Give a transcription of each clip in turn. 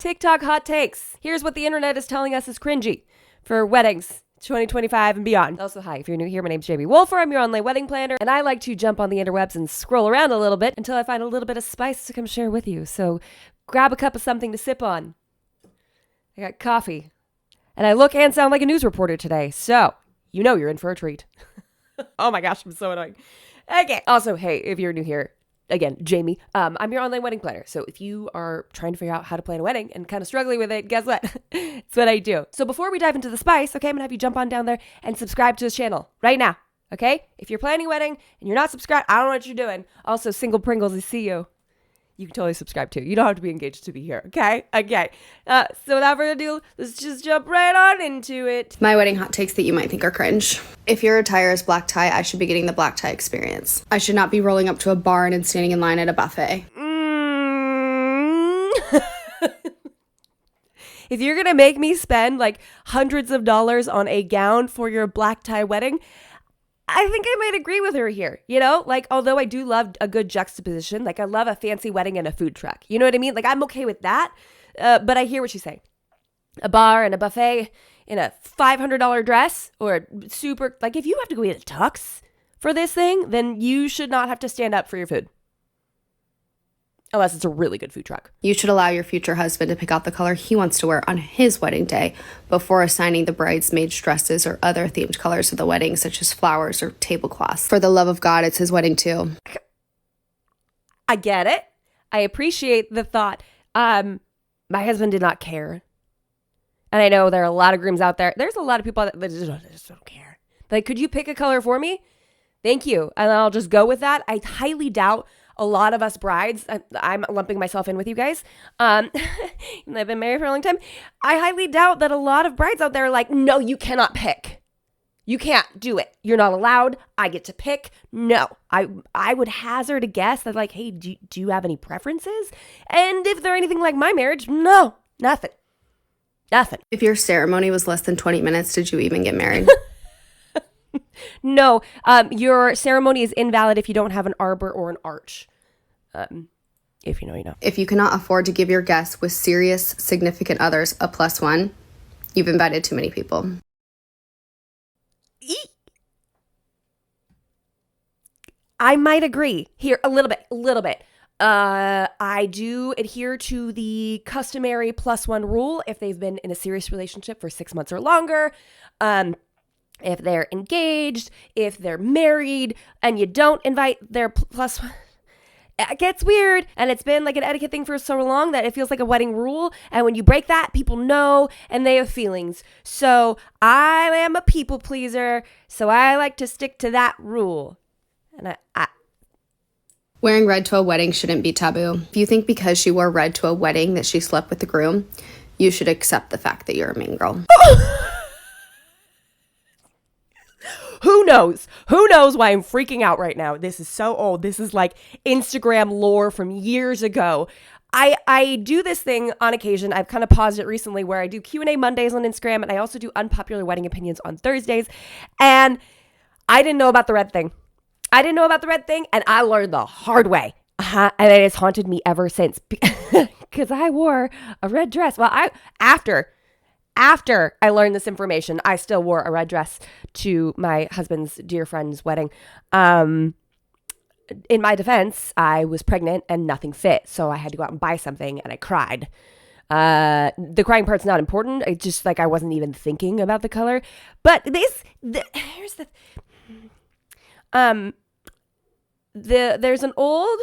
TikTok hot takes. Here's what the internet is telling us is cringy for weddings 2025 and beyond. Also, hi, if you're new here, my name's Jamie Wolfer. I'm your online wedding planner, and I like to jump on the interwebs and scroll around a little bit until I find a little bit of spice to come share with you. So grab a cup of something to sip on. I got coffee, and I look and sound like a news reporter today, so you know you're in for a treat. Oh my gosh, I'm so annoying. Okay. Also, hey, if you're new here, again, Jamie, I'm your online wedding planner. So if you are trying to figure out how to plan a wedding and kind of struggling with it, guess what? It's what I do. So before we dive into the spice, okay, I'm going to have you jump on down there and subscribe to this channel right now, okay? If you're planning a wedding and you're not subscribed, I don't know what you're doing. Also, Single Pringles, I see you. You can totally subscribe too. You don't have to be engaged to be here, okay? Okay. So without further ado, let's just jump right on into it. My wedding hot takes that you might think are cringe. If your attire is black tie, I should be getting the black tie experience. I should not be rolling up to a barn and standing in line at a buffet. If you're going to make me spend like hundreds of dollars on a gown for your black tie wedding, I think I might agree with her here, you know, like, although I do love a good juxtaposition, like I love a fancy wedding and a food truck, you know what I mean? Like I'm okay with that, but I hear what she's saying. A bar and a buffet in a $500 dress or super, like if you have to go eat a tux for this thing, then you should not have to stand up for your food. Unless it's a really good food truck. You should allow your future husband to pick out the color he wants to wear on his wedding day before assigning the bridesmaids dresses or other themed colors of the wedding, such as flowers or tablecloths. For the love of God, it's his wedding too. I get it. I appreciate the thought. My husband did not care. And I know there are a lot of grooms out there. There's a lot of people that just don't care. Like, could you pick a color for me? Thank you. And I'll just go with that. I highly doubt a lot of us brides, I'm lumping myself in with you guys. I've been married for a long time. I highly doubt that a lot of brides out there are like, no, you cannot pick. You can't do it. You're not allowed. I get to pick. No, I would hazard a guess that like, hey, do you have any preferences? And if they're anything like my marriage, no, nothing. Nothing. If your ceremony was less than 20 minutes, did you even get married? No, your ceremony is invalid if you don't have an arbor or an arch. If you know, you know. If you cannot afford to give your guests with serious significant others a +1, you've invited too many people. I might agree here a little bit. I do adhere to the customary +1 rule if they've been in a serious relationship for 6 months or longer. If they're engaged, if they're married, and you don't invite their +1, it gets weird. And it's been like an etiquette thing for so long that it feels like a wedding rule. And when you break that, people know and they have feelings. So I am a people pleaser, so I like to stick to that rule. And I Wearing red to a wedding shouldn't be taboo. If you think because she wore red to a wedding that she slept with the groom, you should accept the fact that you're a mean girl. Who knows? Who knows why I'm freaking out right now? This is so old. This is like Instagram lore from years ago. I do this thing on occasion. I've kind of paused it recently where I do Q&A Mondays on Instagram and I also do unpopular wedding opinions on Thursdays. And I didn't know about the red thing. And I learned the hard way. And it has haunted me ever since because I wore a red dress. Well, after I learned this information, I still wore a red dress to my husband's dear friend's wedding. In my defense, I was pregnant and nothing fit. So I had to go out and buy something and I cried. The crying part's not important. It's just like I wasn't even thinking about the color. But here's there's an old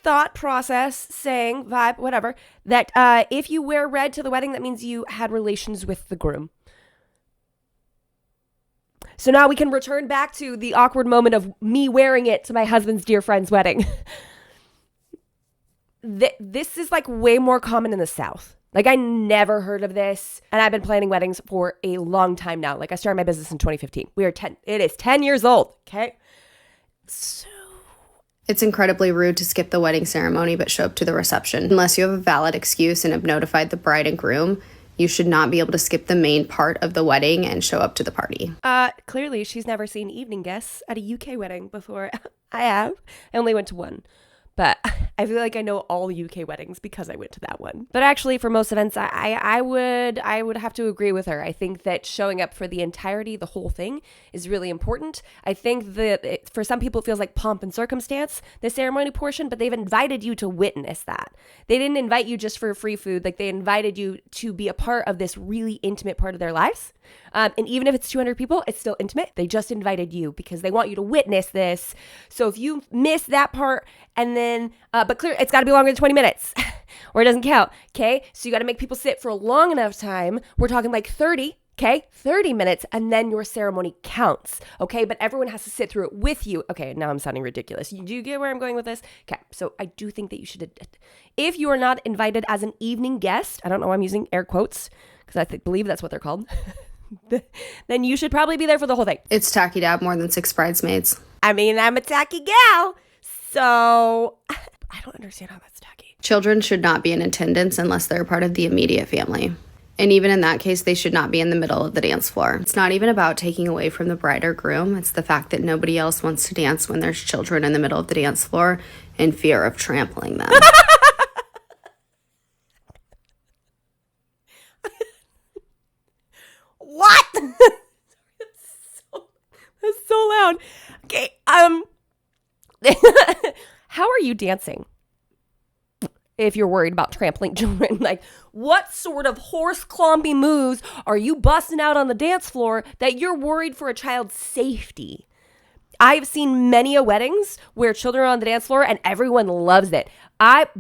thought process saying, vibe, whatever, that if you wear red to the wedding, that means you had relations with the groom. So now we can return back to the awkward moment of me wearing it to my husband's dear friend's wedding. This is like way more common in the South. Like I never heard of this. And I've been planning weddings for a long time now. Like I started my business in 2015. It is 10 years old. Okay. So it's incredibly rude to skip the wedding ceremony but show up to the reception. Unless you have a valid excuse and have notified the bride and groom, you should not be able to skip the main part of the wedding and show up to the party. Clearly she's never seen evening guests at a UK wedding before. I have. I only went to one. But I feel like I know all UK weddings because I went to that one. But actually, for most events, I would have to agree with her. I think that showing up for the entirety, the whole thing, is really important. I think that for some people, it feels like pomp and circumstance, the ceremony portion, but they've invited you to witness that. They didn't invite you just for free food. Like, they invited you to be a part of this really intimate part of their lives. And even if it's 200 people, it's still intimate. They just invited you because they want you to witness this. So if you miss that part and then, but clear, it's got to be longer than 20 minutes or it doesn't count. Okay. So you got to make people sit for a long enough time. We're talking like 30. Okay, 30 minutes, and then your ceremony counts, okay? But everyone has to sit through it with you. Okay, now I'm sounding ridiculous. Do you get where I'm going with this? Okay, so I do think that you should, if you are not invited as an evening guest, I don't know why I'm using air quotes, because I believe that's what they're called, then you should probably be there for the whole thing. It's tacky to have more than 6 bridesmaids. I mean, I'm a tacky gal, so I don't understand how that's tacky. Children should not be in attendance unless they're part of the immediate family. And even in that case, they should not be in the middle of the dance floor. It's not even about taking away from the bride or groom. It's the fact that nobody else wants to dance when there's children in the middle of the dance floor in fear of trampling them. What? That's so loud. Okay, how are you dancing? If you're worried about trampling children, like, what sort of horse clompy moves are you busting out on the dance floor that you're worried for a child's safety? I've seen many weddings where children are on the dance floor and everyone loves it.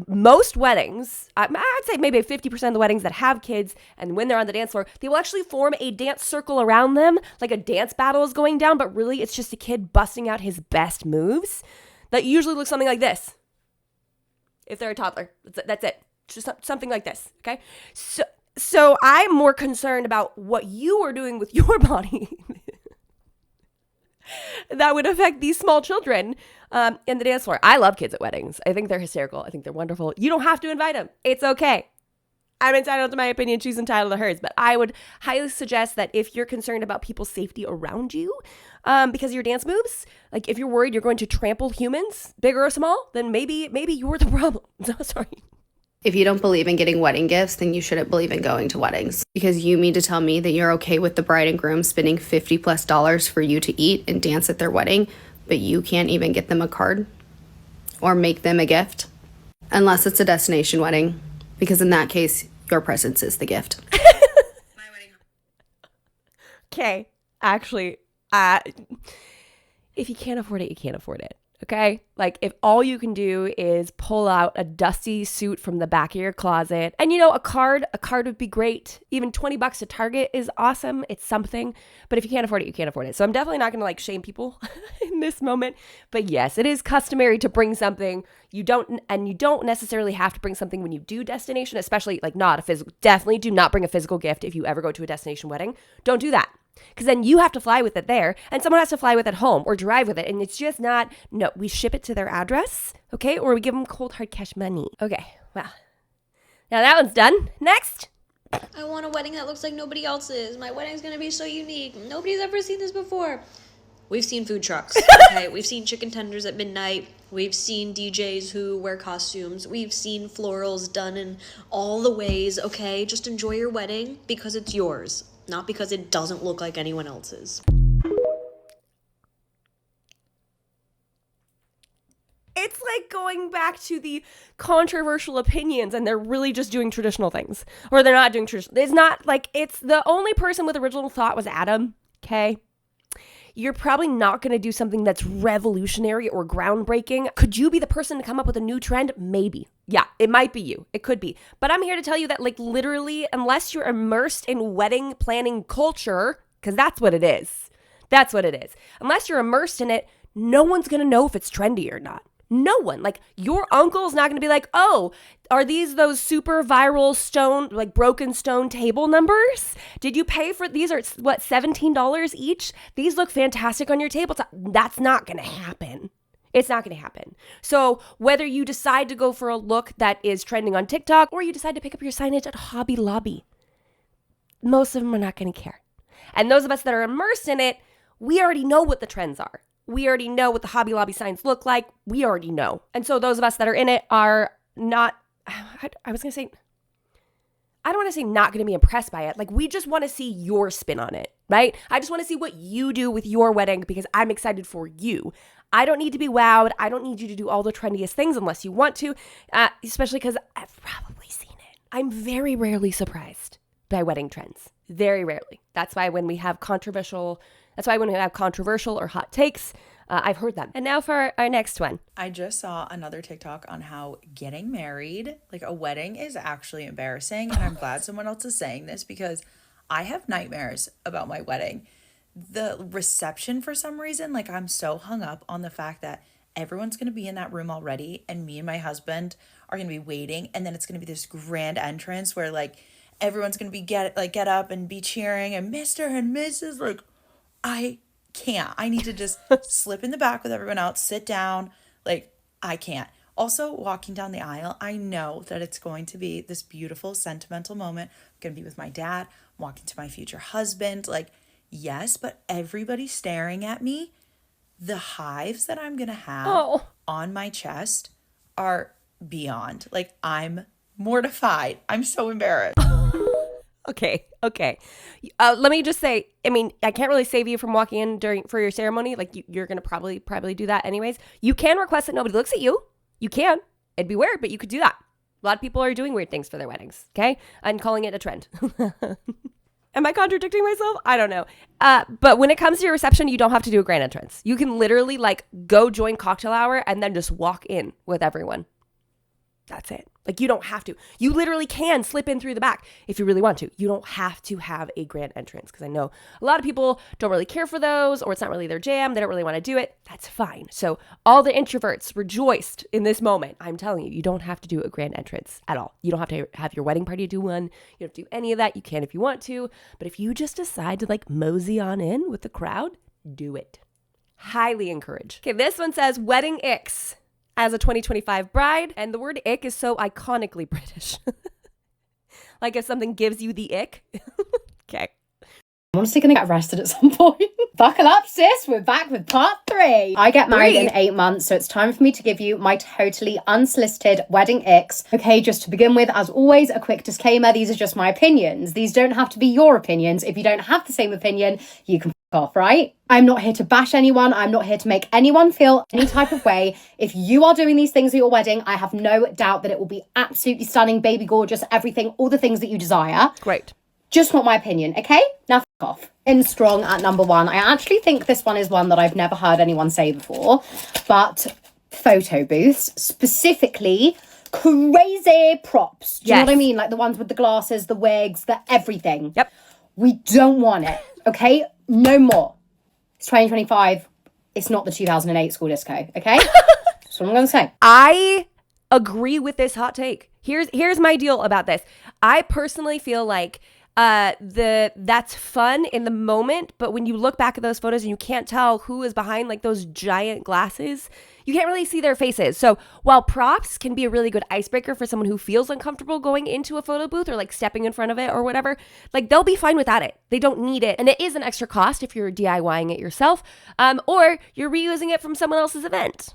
Most weddings, I'd say maybe 50% of the weddings that have kids, and when they're on the dance floor, they will actually form a dance circle around them, like a dance battle is going down, but really it's just a kid busting out his best moves. That usually looks something like this. If they're a toddler, that's it. Just something like this, okay? So I'm more concerned about what you are doing with your body that would affect these small children in the dance floor. I love kids at weddings. I think they're hysterical. I think they're wonderful. You don't have to invite them. It's okay. I'm entitled to my opinion. She's entitled to hers. But I would highly suggest that if you're concerned about people's safety around you because of your dance moves, like if you're worried you're going to trample humans, big or small, then maybe you're the problem. So sorry. If you don't believe in getting wedding gifts, then you shouldn't believe in going to weddings. Because you mean to tell me that you're okay with the bride and groom spending $50+ for you to eat and dance at their wedding, but you can't even get them a card or make them a gift? Unless it's a destination wedding. Because in that case, your presence is the gift. My wedding. Okay. Actually, if you can't afford it, you can't afford it. Okay? Like, if all you can do is pull out a dusty suit from the back of your closet, and a card would be great. Even $20 at Target is awesome. It's something. But if you can't afford it, you can't afford it. So I'm definitely not going to shame people in this moment. But yes, it is customary to bring something. You don't necessarily have to bring something when you do destination, especially not a physical. Definitely do not bring a physical gift if you ever go to a destination wedding. Don't do that. Because then you have to fly with it there, and someone has to fly with it home or drive with it. And it's just not, no, we ship it to their address, okay? Or we give them cold hard cash money. Okay, well, now that one's done. Next. I want a wedding that looks like nobody else's. My wedding's going to be so unique. Nobody's ever seen this before. We've seen food trucks, okay? We've seen chicken tenders at midnight. We've seen DJs who wear costumes. We've seen florals done in all the ways, okay? Just enjoy your wedding because it's yours. Not because it doesn't look like anyone else's. It's like going back to the controversial opinions and they're really just doing traditional things. Or they're not doing traditional. It's not like it's the only person with original thought was Adam, okay? You're probably not going to do something that's revolutionary or groundbreaking. Could you be the person to come up with a new trend? Maybe. Yeah, it might be you. It could be. But I'm here to tell you that literally, unless you're immersed in wedding planning culture, because that's what it is. That's what it is. Unless you're immersed in it, no one's going to know if it's trendy or not. No one. Your uncle's not going to be like, oh, are these those super viral stone, broken stone table numbers? Did you pay for these? Are what, $17 each? These look fantastic on your table. That's not going to happen. It's not going to happen. So whether you decide to go for a look that is trending on TikTok or you decide to pick up your signage at Hobby Lobby, most of them are not going to care. And those of us that are immersed in it, we already know what the trends are. We already know what the Hobby Lobby signs look like. We already know. And so those of us that are in it are not, I was going to say, I don't want to say not going to be impressed by it. Like, we just want to see your spin on it, right? I just want to see what you do with your wedding because I'm excited for you. I don't need to be wowed. I don't need you to do all the trendiest things unless you want to, especially because I've probably seen it. I'm very rarely surprised by wedding trends. Very rarely. That's why when we have controversial or hot takes, I've heard them. And now for our next one. I just saw another TikTok on how getting married, like a wedding, is actually embarrassing. And I'm glad someone else is saying this because I have nightmares about my wedding. The reception, for some reason, like I'm so hung up on the fact that everyone's going to be in that room already and me and my husband are going to be waiting. And then it's going to be this grand entrance where like everyone's going to be get up and be cheering and Mr. and Mrs. Like, I can't. I need to just slip in the back with everyone else, sit down. Like, I can't. Also, walking down the aisle, I know that it's going to be this beautiful, sentimental moment. I'm going to be with my dad, walking to my future husband. Like, yes, but everybody staring at me. The hives that I'm going to have on my chest are beyond. Like, I'm mortified. I'm so embarrassed. Okay. Let me just say, I mean, I can't really save you from walking in for your ceremony. Like you're going to probably do that anyways. You can request that nobody looks at you. You can. It'd be weird, but you could do that. A lot of people are doing weird things for their weddings. Okay. I'm calling it a trend. Am I contradicting myself? I don't know. But when it comes to your reception, you don't have to do a grand entrance. You can literally like go join cocktail hour and then just walk in with everyone. That's it. Like, you don't have to. You literally can slip in through the back if you really want to. You don't have to have a grand entrance because I know a lot of people don't really care for those or it's not really their jam. They don't really want to do it. That's fine. So all the introverts rejoiced in this moment. I'm telling you, you don't have to do a grand entrance at all. You don't have to have your wedding party do one. You don't have to do any of that. You can if you want to. But if you just decide to like mosey on in with the crowd, do it. Highly encourage. Okay, this one says wedding icks. As a 2025 bride, and the word ick is so iconically British. Like if something gives you the ick. Okay. I'm honestly going to get arrested at some point. Buckle up, sis. We're back with part 3. I get married in 8 months, so it's time for me to give you my totally unsolicited wedding icks. Okay, just to begin with, as always, a quick disclaimer. These are just my opinions. These don't have to be your opinions. If you don't have the same opinion, you can off, right? I'm not here to bash anyone. I'm not here to make anyone feel any type of way. If you are doing these things at your wedding, I have no doubt that it will be absolutely stunning, baby gorgeous, everything, all the things that you desire. Great. Just not my opinion, okay? Now off. In strong at number 1. I actually think this one is one that I've never heard anyone say before, but photo booths, specifically crazy props. Do you know what I mean? Like the ones with the glasses, the wigs, the everything. Yep. We don't want it, okay? No more. It's 2025. It's not the 2008 school disco, okay? That's what I'm going to say. I agree with this hot take. Here's my deal about this. I personally feel like that's fun in the moment, but when you look back at those photos and you can't tell who is behind like those giant glasses, you can't really see their faces. So while props can be a really good icebreaker for someone who feels uncomfortable going into a photo booth or like stepping in front of it or whatever, like they'll be fine without it. They don't need it. And it is an extra cost if you're DIYing it yourself, or you're reusing it from someone else's event.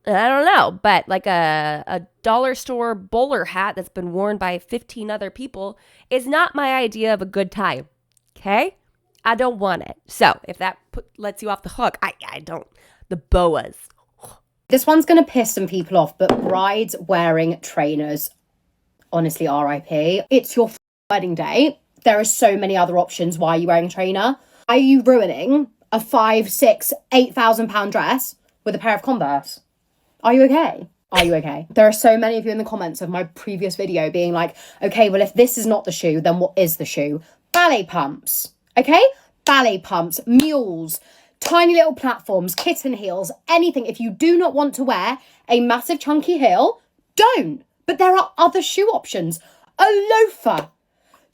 I don't know, but like a dollar store bowler hat that's been worn by 15 other people is not my idea of a good time. Okay? I don't want it. So if that lets you off the hook, I don't. The boas. This one's going to piss some people off, but brides wearing trainers, honestly, RIP. It's your wedding day. There are so many other options. Why are you wearing a trainer? Are you ruining a 5, 6, 8,000 pound dress with a pair of Converse? Are you okay? Are you okay? There are so many of you in the comments of my previous video being like, okay, well, if this is not the shoe, then what is the shoe? Ballet pumps, okay? Ballet pumps, mules, tiny little platforms, kitten heels, anything. If you do not want to wear a massive chunky heel, don't. But there are other shoe options. A loafer.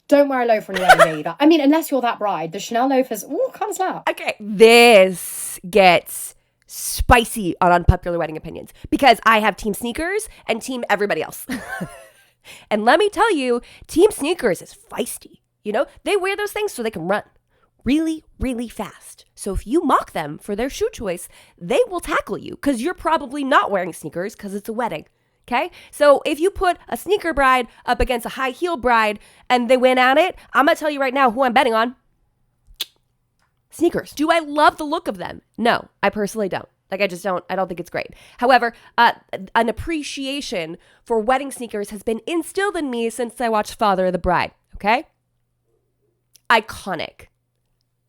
Don't wear a loafer on your wedding day either. I mean, unless you're that bride. The Chanel loafers, kind of slap. Okay, this gets spicy on unpopular wedding opinions because I have team sneakers and team everybody else. And let me tell you, team sneakers is feisty. You know, they wear those things so they can run. really, really fast. So if you mock them for their shoe choice, they will tackle you because you're probably not wearing sneakers because it's a wedding. Okay? So if you put a sneaker bride up against a high heel bride and they win at it, I'm going to tell you right now who I'm betting on. Sneakers. Do I love the look of them? No, I personally don't. Like, I don't think it's great. However, an appreciation for wedding sneakers has been instilled in me since I watched Father of the Bride. Okay? Iconic.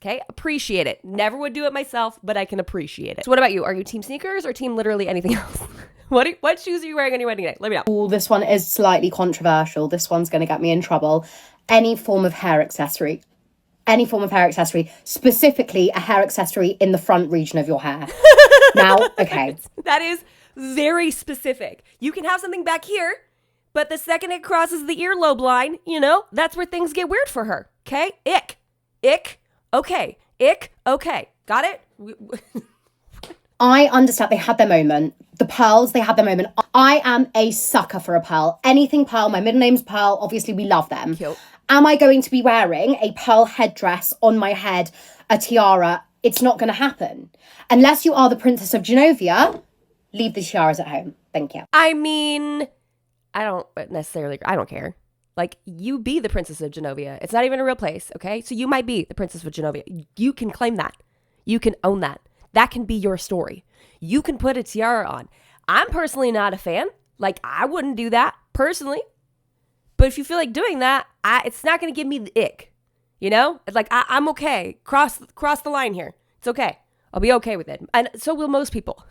Okay? Appreciate it. Never would do it myself, but I can appreciate it. So what about you? Are you team sneakers or team literally anything else? What shoes are you wearing on your wedding day? Let me know. Oh, this one is slightly controversial. This one's going to get me in trouble. Any form of hair accessory. Any form of hair accessory, specifically a hair accessory in the front region of your hair. Now, okay. That is very specific. You can have something back here, but the second it crosses the earlobe line, that's where things get weird for her. Okay? Ick. Okay. Ick. Okay. Got it? I understand they had their moment. The pearls, they had their moment. I am a sucker for a pearl. Anything pearl. My middle name's Pearl. Obviously, we love them. Cute. Am I going to be wearing a pearl headdress on my head, a tiara? It's not going to happen. Unless you are the Princess of Genovia, leave the tiaras at home. Thank you. I mean, I don't care. Like, you be the Princess of Genovia. It's not even a real place, okay? So you might be the Princess of Genovia. You can claim that. You can own that. That can be your story. You can put a tiara on. I'm personally not a fan. Like, I wouldn't do that personally. But if you feel like doing that, it's not going to give me the ick. It's like, I'm okay. Cross the line here. It's okay. I'll be okay with it. And so will most people.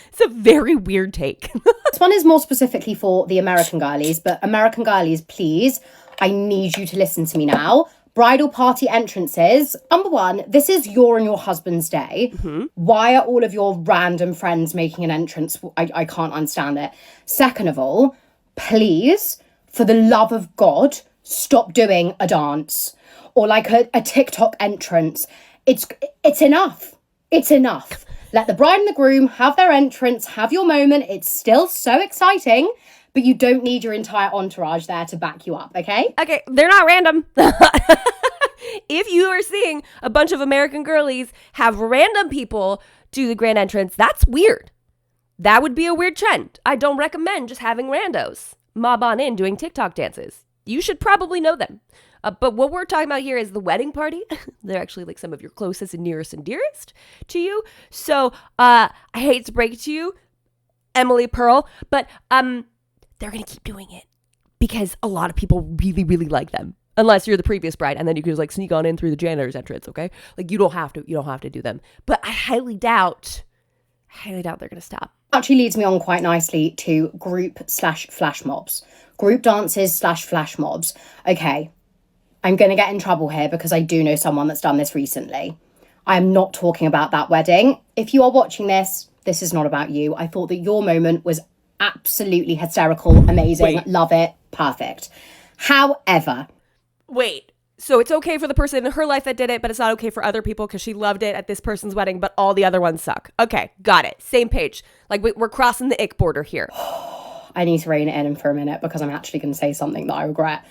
It's a very weird take. This one is more specifically for the American girlies, but American girlies, please, I need you to listen to me now. Bridal party entrances. Number one, this is your and your husband's day. Mm-hmm. Why are all of your random friends making an entrance? I can't understand it. Second of all, please, for the love of God, stop doing a dance or like a TikTok entrance. It's enough. It's enough. Let the bride and the groom have their entrance, have your moment. It's still so exciting, but you don't need your entire entourage there to back you up, okay? Okay, they're not random. If you are seeing a bunch of American girlies have random people do the grand entrance, that's weird. That would be a weird trend. I don't recommend just having randos mob on in doing TikTok dances. You should probably know them. But what we're talking about here is the wedding party. They're actually like some of your closest and nearest and dearest to you. So I hate to break it to you, Emily Pearl, but they're going to keep doing it because a lot of people really, really like them. Unless you're the previous bride, and then you can just like sneak on in through the janitor's entrance, okay? Like you don't have to do them. But I highly doubt they're going to stop. Actually leads me on quite nicely to group/flash mobs. Group dances/flash mobs. Okay, I'm going to get in trouble here because I do know someone that's done this recently. I'm not talking about that wedding. If you are watching this, this is not about you. I thought that your moment was absolutely hysterical, amazing, Wait. Love it, perfect. However... Wait, so it's okay for the person in her life that did it, but it's not okay for other people because she loved it at this person's wedding, but all the other ones suck. Okay, got it. Same page. Like we're crossing the ick border here. I need to rein it in for a minute because I'm actually going to say something that I regret.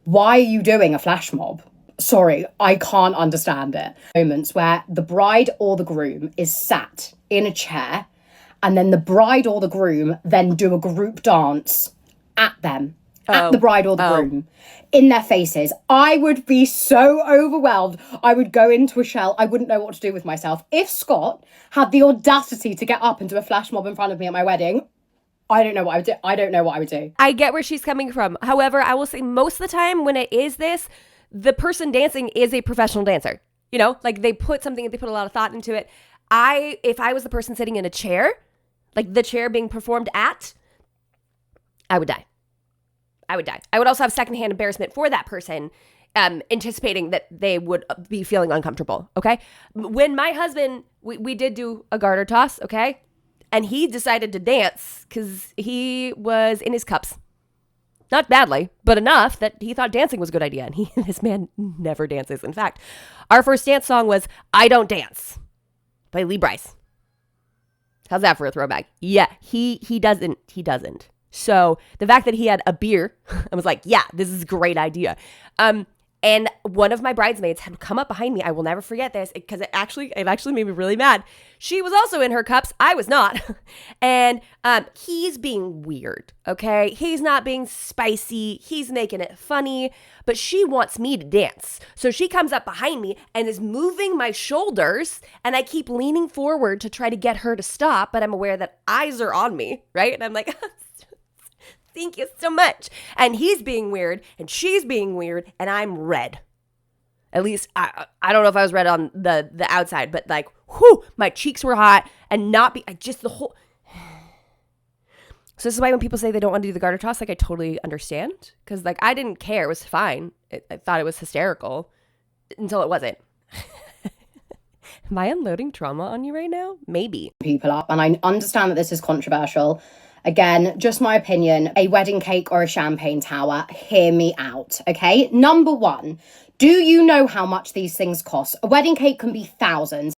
Why are you doing a flash mob? Sorry, I can't understand it. Moments where the bride or the groom is sat in a chair and then the bride or the groom then do a group dance at them. At the bride or the groom, in their faces. I would be so overwhelmed. I would go into a shell. I wouldn't know what to do with myself. If Scott had the audacity to get up and do a flash mob in front of me at my wedding, I don't know what I would do. I get where she's coming from. However, I will say most of the time when it is this, the person dancing is a professional dancer. Like they put a lot of thought into it. If I was the person sitting in a chair, like the chair being performed at, I would die. I would also have secondhand embarrassment for that person, anticipating that they would be feeling uncomfortable, okay? When my husband, we did do a garter toss, okay? And he decided to dance because he was in his cups. Not badly, but enough that he thought dancing was a good idea. And this man never dances. In fact, our first dance song was I Don't Dance by Lee Brice. How's that for a throwback? Yeah, he doesn't. So the fact that he had a beer, I was like, yeah, this is a great idea. And And one of my bridesmaids had come up behind me. I will never forget this because it actually made me really mad. She was also in her cups. I was not. And he's being weird, okay? He's not being spicy. He's making it funny, but she wants me to dance. So she comes up behind me and is moving my shoulders, and I keep leaning forward to try to get her to stop, but I'm aware that eyes are on me, right? And I'm like, thank you so much. And he's being weird, and she's being weird, and I'm red. At least, I don't know if I was red on the outside, but like, whew, my cheeks were hot, and the whole... So this is why when people say they don't want to do the garter toss, like I totally understand. Because like I didn't care. It was fine. I thought it was hysterical until it wasn't. Am I unloading trauma on you right now? Maybe. People up. And I understand that this is controversial. Again, just my opinion, a wedding cake or a champagne tower, hear me out, okay? Number one, do you know how much these things cost? A wedding cake can be thousands.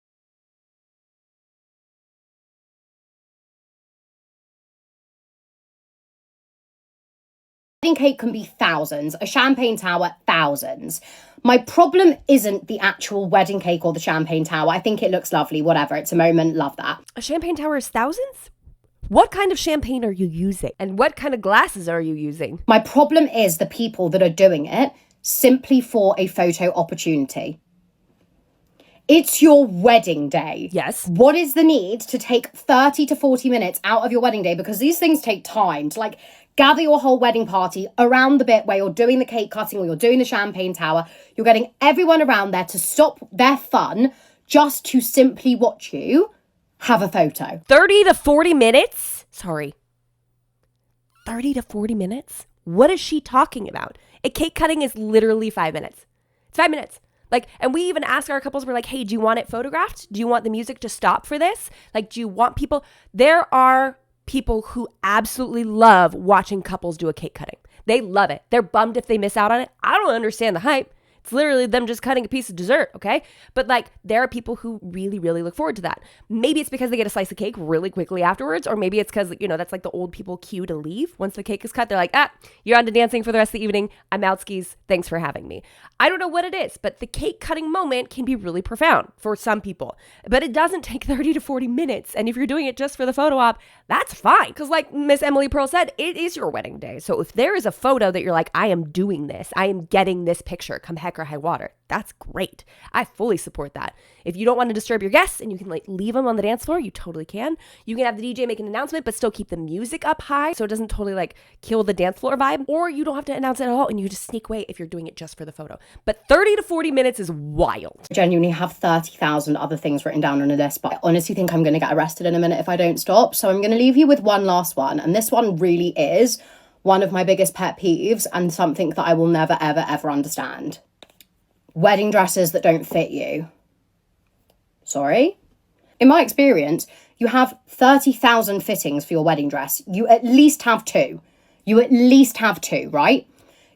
Wedding cake can be thousands. A champagne tower, thousands. My problem isn't the actual wedding cake or the champagne tower. I think it looks lovely, whatever. It's a moment, love that. A champagne tower is thousands? What kind of champagne are you using? And what kind of glasses are you using? My problem is the people that are doing it simply for a photo opportunity. It's your wedding day. Yes. What is the need to take 30 to 40 minutes out of your wedding day? Because these things take time to like gather your whole wedding party around the bit where you're doing the cake cutting or you're doing the champagne tower. You're getting everyone around there to stop their fun just to simply watch you have a photo. 30 to 40 minutes? Sorry. 30 to 40 minutes? What is she talking about? A cake cutting is literally 5 minutes. It's 5 minutes. Like, and we even ask our couples, we're like, hey, do you want it photographed? Do you want the music to stop for this? Like, do you want people? There are people who absolutely love watching couples do a cake cutting. They love it. They're bummed if they miss out on it. I don't understand the hype. It's literally them just cutting a piece of dessert, okay? But like, there are people who really, really look forward to that. Maybe it's because they get a slice of cake really quickly afterwards, or maybe it's because, that's like the old people cue to leave. Once the cake is cut, they're like, you're on to dancing for the rest of the evening. I'm out skis. Thanks for having me. I don't know what it is, but the cake cutting moment can be really profound for some people. But it doesn't take 30 to 40 minutes. And if you're doing it just for the photo op, that's fine. Because like Miss Emily Pearl said, it is your wedding day. So if there is a photo that you're like, I am doing this, I am getting this picture, come heck or high water, that's great. I fully support that. If you don't want to disturb your guests and you can like leave them on the dance floor, you totally can. You can have the DJ make an announcement, but still keep the music up high so it doesn't totally like kill the dance floor vibe. Or you don't have to announce it at all and you just sneak away if you're doing it just for the photo. But 30 to 40 minutes is wild. I genuinely have 30,000 other things written down on a list, but I honestly think I'm going to get arrested in a minute if I don't stop. So I'm going to leave you with one last one. And this one really is one of my biggest pet peeves and something that I will never, ever, ever understand. Wedding dresses that don't fit you. Sorry? In my experience, you have 30,000 fittings for your wedding dress. You at least have two. Right?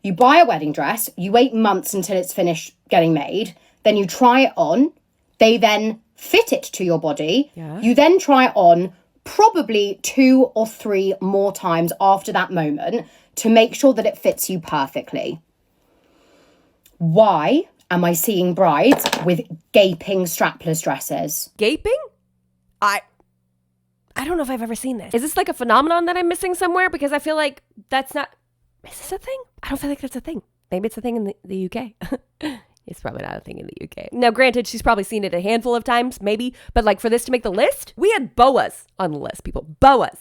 You buy a wedding dress, you wait months until it's finished getting made, then you try it on, they then fit it to your body. Yeah. You then try it on probably 2 or 3 more times after that moment to make sure that it fits you perfectly. Why am I seeing brides with gaping strapless dresses? Gaping? I don't know if I've ever seen this. Is this like a phenomenon that I'm missing somewhere? Because I feel like that's not... Is this a thing? I don't feel like that's a thing. Maybe it's a thing in the UK. It's probably not a thing in the UK. Now, granted, she's probably seen it a handful of times, maybe. But like for this to make the list, we had boas on the list, people. Boas.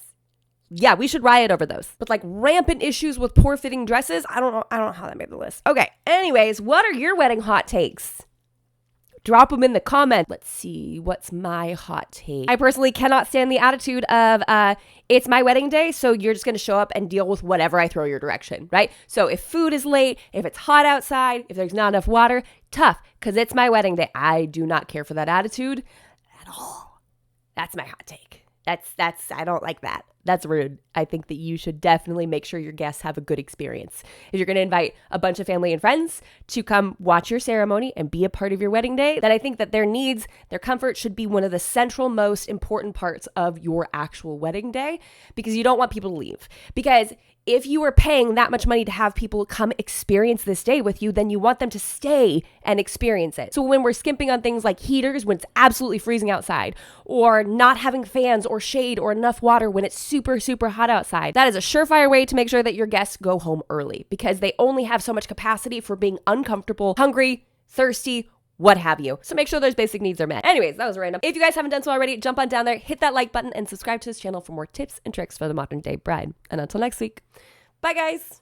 Yeah, we should riot over those. But like rampant issues with poor fitting dresses, I don't know how that made the list. Okay, anyways, what are your wedding hot takes? Drop them in the comments. Let's see, what's my hot take? I personally cannot stand the attitude of, it's my wedding day, so you're just going to show up and deal with whatever I throw your direction, right? So if food is late, if it's hot outside, if there's not enough water, tough, because it's my wedding day. I do not care for that attitude at all. That's my hot take. I don't like that. That's rude. I think that you should definitely make sure your guests have a good experience. If you're going to invite a bunch of family and friends to come watch your ceremony and be a part of your wedding day, then I think that their needs, their comfort should be one of the central most important parts of your actual wedding day, because you don't want people to leave. Because if you are paying that much money to have people come experience this day with you, then you want them to stay and experience it. So when we're skimping on things like heaters when it's absolutely freezing outside, or not having fans or shade or enough water when it's super, super hot outside, that is a surefire way to make sure that your guests go home early, because they only have so much capacity for being uncomfortable, hungry, thirsty, what have you. So make sure those basic needs are met. Anyways, that was random. If you guys haven't done so already, jump on down there, hit that like button, and subscribe to this channel for more tips and tricks for the modern day bride. And until next week, bye guys.